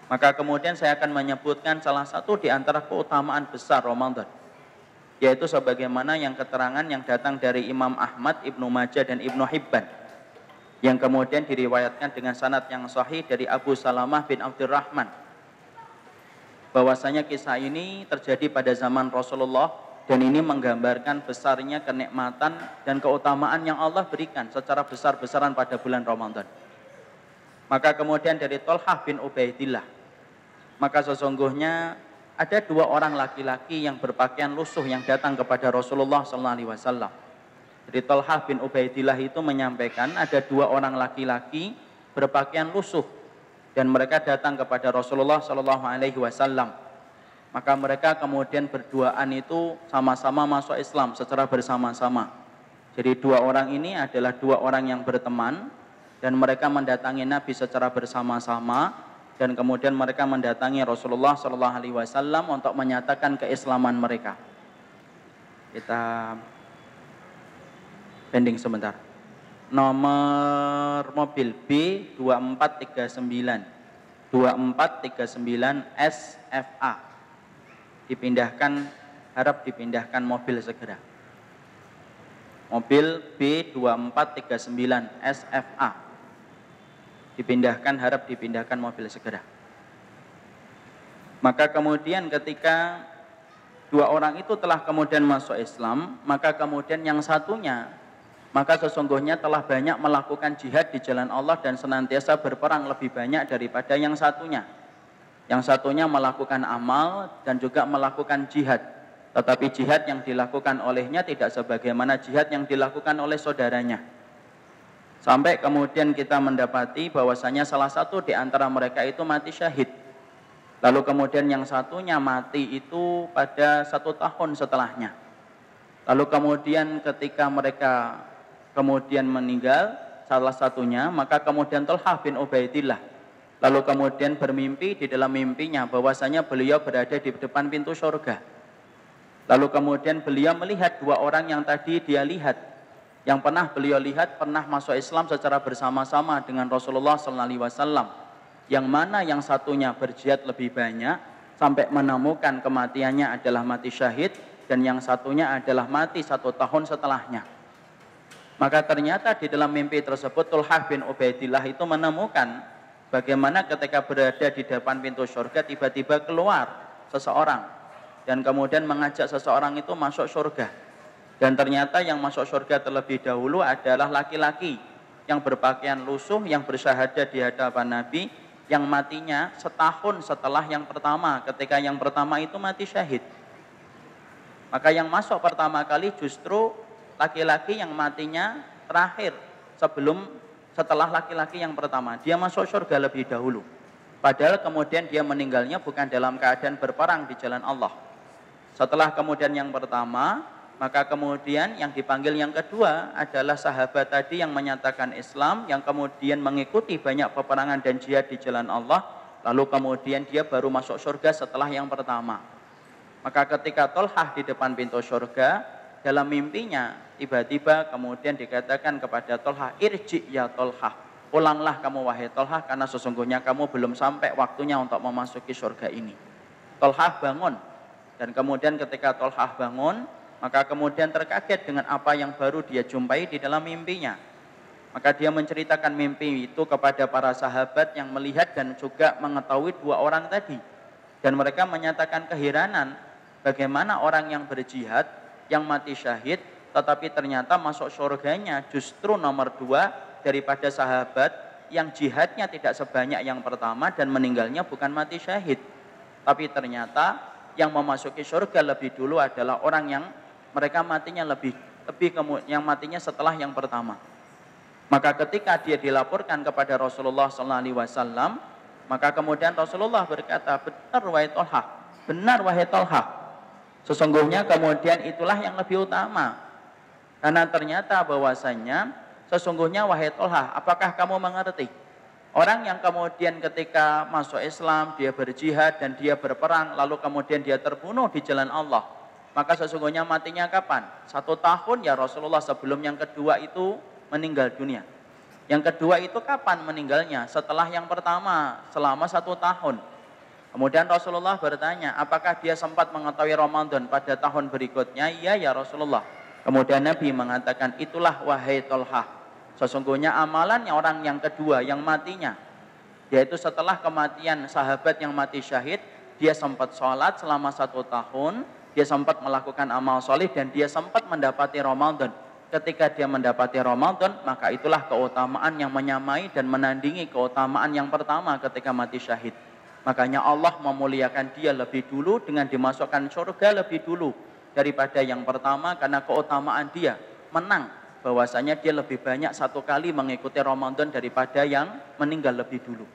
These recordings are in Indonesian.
Maka kemudian saya akan menyebutkan salah satu di antara keutamaan besar Ramadan, yaitu sebagaimana yang keterangan yang datang dari Imam Ahmad, Ibnu Majah dan Ibnu Hibban, yang kemudian diriwayatkan dengan sanad yang sahih dari Abu Salamah bin Abdurrahman, bahwasanya kisah ini terjadi pada zaman Rasulullah, dan ini menggambarkan besarnya kenikmatan dan keutamaan yang Allah berikan secara besar-besaran pada bulan Ramadan. Maka kemudian dari Thalhah bin Ubaidillah, maka sesungguhnya ada dua orang laki-laki yang berpakaian lusuh yang datang kepada Rasulullah SAW. Jadi Thalhah bin Ubaidillah itu menyampaikan ada dua orang laki-laki berpakaian lusuh dan mereka datang kepada Rasulullah SAW. Maka mereka kemudian berduaan itu sama-sama masuk Islam secara bersama-sama. Jadi dua orang ini adalah dua orang yang berteman dan mereka mendatangi Nabi secara bersama-sama, dan kemudian mereka mendatangi Rasulullah SAW untuk menyatakan keislaman mereka. Kita pending sebentar. Nomor mobil B2439 SFA harap dipindahkan mobil segera. Mobil B2439 SFA harap dipindahkan mobil segera. Maka kemudian ketika dua orang itu telah kemudian masuk Islam, maka kemudian yang satunya, maka sesungguhnya telah banyak melakukan jihad di jalan Allah dan senantiasa berperang lebih banyak daripada yang satunya. Yang satunya melakukan amal dan juga melakukan jihad, tetapi jihad yang dilakukan olehnya tidak sebagaimana jihad yang dilakukan oleh saudaranya. Sampai kemudian kita mendapati bahwasanya salah satu di antara mereka itu mati syahid. Lalu kemudian yang satunya mati itu pada 1 tahun setelahnya. Lalu kemudian ketika mereka kemudian meninggal salah satunya, maka kemudian Thalhah bin Ubaidillah lalu kemudian bermimpi di dalam mimpinya bahwasanya beliau berada di depan pintu surga. Lalu kemudian beliau melihat dua orang yang tadi dia lihat, yang pernah beliau lihat pernah masuk Islam secara bersama-sama dengan Rasulullah SAW, yang mana yang satunya berjihad lebih banyak sampai menemukan kematiannya adalah mati syahid, dan yang satunya adalah mati 1 tahun setelahnya. Maka ternyata di dalam mimpi tersebut Thalhah bin Ubaidillah itu menemukan bagaimana ketika berada di depan pintu surga tiba-tiba keluar seseorang dan kemudian mengajak seseorang itu masuk surga. Dan ternyata yang masuk surga terlebih dahulu adalah laki-laki yang berpakaian lusuh yang bersyahadat di hadapan Nabi, yang matinya 1 tahun setelah yang pertama, ketika yang pertama itu mati syahid. Maka yang masuk pertama kali justru laki-laki yang matinya terakhir setelah laki-laki yang pertama. Dia masuk surga lebih dahulu. Padahal kemudian dia meninggalnya bukan dalam keadaan berperang di jalan Allah. Setelah kemudian yang pertama, maka kemudian yang dipanggil yang kedua adalah sahabat tadi yang menyatakan Islam, yang kemudian mengikuti banyak peperangan dan jihad di jalan Allah. Lalu kemudian dia baru masuk surga setelah yang pertama. Maka ketika Thalhah di depan pintu surga, dalam mimpinya tiba-tiba kemudian dikatakan kepada Thalhah, irji ya Thalhah, pulanglah kamu wahai Thalhah, karena sesungguhnya kamu belum sampai waktunya untuk memasuki surga ini. Thalhah bangun, dan kemudian ketika Thalhah bangun, maka kemudian terkaget dengan apa yang baru dia jumpai di dalam mimpinya. Maka dia menceritakan mimpi itu kepada para sahabat yang melihat dan juga mengetahui dua orang tadi, dan mereka menyatakan keheranan bagaimana orang yang berjihad, yang mati syahid, tetapi ternyata masuk surganya justru nomor 2 daripada sahabat yang jihadnya tidak sebanyak yang pertama dan meninggalnya bukan mati syahid. Tapi ternyata yang memasuki surga lebih dulu adalah orang yang mereka matinya yang matinya setelah yang pertama. Maka ketika dia dilaporkan kepada Rasulullah SAW, maka kemudian Rasulullah berkata, benar wahai Thalhah, sesungguhnya kemudian itulah yang lebih utama. Karena ternyata bahwasanya sesungguhnya wahai Thalhah, apakah kamu mengerti? Orang yang kemudian ketika masuk Islam, dia berjihad dan dia berperang, lalu kemudian dia terbunuh di jalan Allah, maka sesungguhnya matinya kapan? 1 tahun ya Rasulullah, sebelum yang kedua itu meninggal dunia. Yang kedua itu kapan meninggalnya? Setelah yang pertama, selama 1 tahun. Kemudian Rasulullah bertanya, apakah dia sempat mengetahui Ramadan pada tahun berikutnya? Iya ya Rasulullah. Kemudian Nabi mengatakan, itulah wahai Tolhah, sesungguhnya amalannya orang yang kedua yang matinya, yaitu setelah kematian sahabat yang mati syahid, dia sempat sholat selama 1 tahun, dia sempat melakukan amal soleh, dan dia sempat mendapati Ramadan. Ketika dia mendapati Ramadan, maka itulah keutamaan yang menyamai dan menandingi keutamaan yang pertama ketika mati syahid. Makanya Allah memuliakan dia lebih dulu dengan dimasukkan surga lebih dulu daripada yang pertama, karena keutamaan dia menang, bahwasanya dia lebih banyak 1 kali mengikuti Ramadan daripada yang meninggal lebih dulu.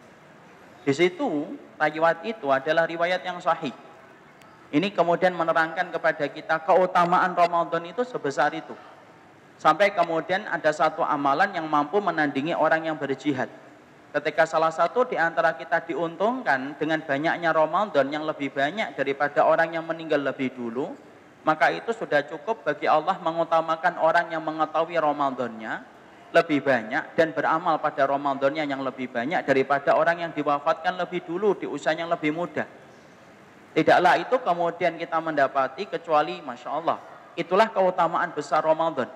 Di situ riwayat itu adalah riwayat yang sahih. Ini kemudian menerangkan kepada kita keutamaan Ramadan itu sebesar itu. Sampai kemudian ada satu amalan yang mampu menandingi orang yang berjihad. Ketika salah satu di antara kita diuntungkan dengan banyaknya Ramadan yang lebih banyak daripada orang yang meninggal lebih dulu, maka itu sudah cukup bagi Allah mengutamakan orang yang mengetahui Ramadannya lebih banyak dan beramal pada Ramadannya yang lebih banyak daripada orang yang diwafatkan lebih dulu di usia yang lebih muda. Tidaklah itu kemudian kita mendapati kecuali Masya Allah. Itulah keutamaan besar Ramadan.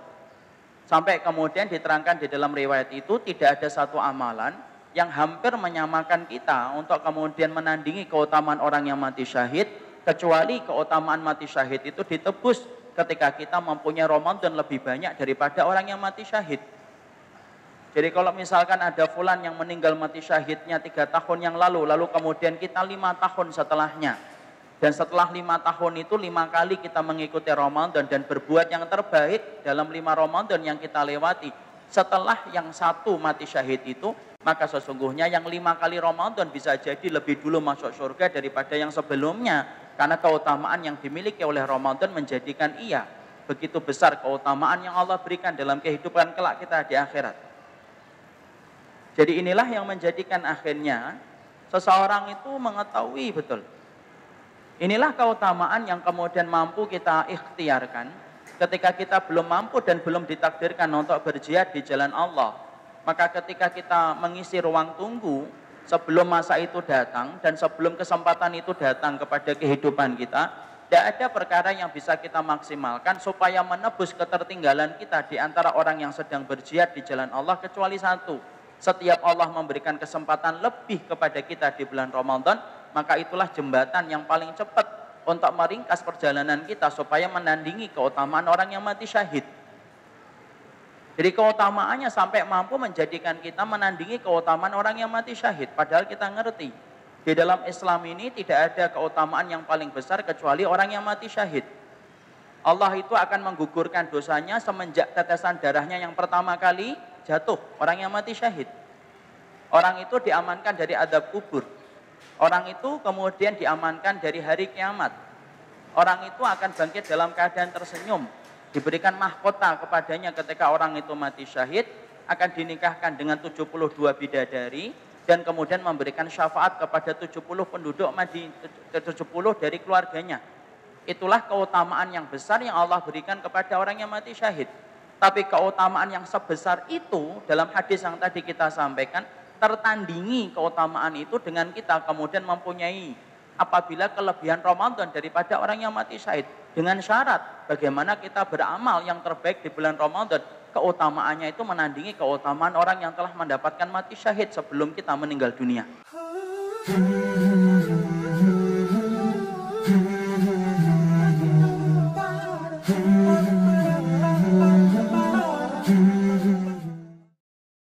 Sampai kemudian diterangkan di dalam riwayat itu tidak ada satu amalan yang hampir menyamakan kita untuk kemudian menandingi keutamaan orang yang mati syahid, kecuali keutamaan mati syahid itu ditebus ketika kita mempunyai Ramadan lebih banyak daripada orang yang mati syahid. Jadi kalau misalkan ada fulan yang meninggal mati syahidnya 3 tahun yang lalu kemudian kita 5 tahun setelahnya, dan setelah 5 tahun itu 5 kali kita mengikuti Ramadan dan berbuat yang terbaik dalam 5 Ramadan yang kita lewati. Setelah yang 1 mati syahid itu, maka sesungguhnya yang 5 kali Ramadan bisa jadi lebih dulu masuk surga daripada yang sebelumnya. Karena keutamaan yang dimiliki oleh Ramadan menjadikan begitu besar keutamaan yang Allah berikan dalam kehidupan kelak kita di akhirat. Jadi inilah yang menjadikan akhirnya seseorang itu mengetahui betul. Inilah keutamaan yang kemudian mampu kita ikhtiarkan ketika kita belum mampu dan belum ditakdirkan untuk berjihad di jalan Allah. Maka ketika kita mengisi ruang tunggu sebelum masa itu datang dan sebelum kesempatan itu datang kepada kehidupan kita, tidak ada perkara yang bisa kita maksimalkan supaya menebus ketertinggalan kita di antara orang yang sedang berjihad di jalan Allah, kecuali satu. Setiap Allah memberikan kesempatan lebih kepada kita di bulan Ramadan, maka itulah jembatan yang paling cepat untuk meringkas perjalanan kita supaya menandingi keutamaan orang yang mati syahid. Jadi keutamaannya sampai mampu menjadikan kita menandingi keutamaan orang yang mati syahid. Padahal kita ngerti, di dalam Islam ini tidak ada keutamaan yang paling besar kecuali orang yang mati syahid. Allah itu akan menggugurkan dosanya semenjak tetesan darahnya yang pertama kali jatuh, orang yang mati syahid. Orang itu diamankan dari azab kubur. Orang itu kemudian diamankan dari hari kiamat. Orang itu akan bangkit dalam keadaan tersenyum. Diberikan mahkota kepadanya ketika orang itu mati syahid. Akan dinikahkan dengan 72 bidadari. Dan kemudian memberikan syafaat kepada 70 penduduk 70 dari keluarganya. Itulah keutamaan yang besar yang Allah berikan kepada orang yang mati syahid. Tapi keutamaan yang sebesar itu dalam hadis yang tadi kita sampaikan, tertandingi keutamaan itu dengan kita kemudian mempunyai apabila kelebihan Ramadan daripada orang yang mati syahid. Dengan syarat bagaimana kita beramal yang terbaik di bulan Ramadan. Keutamaannya itu menandingi keutamaan orang yang telah mendapatkan mati syahid sebelum kita meninggal dunia.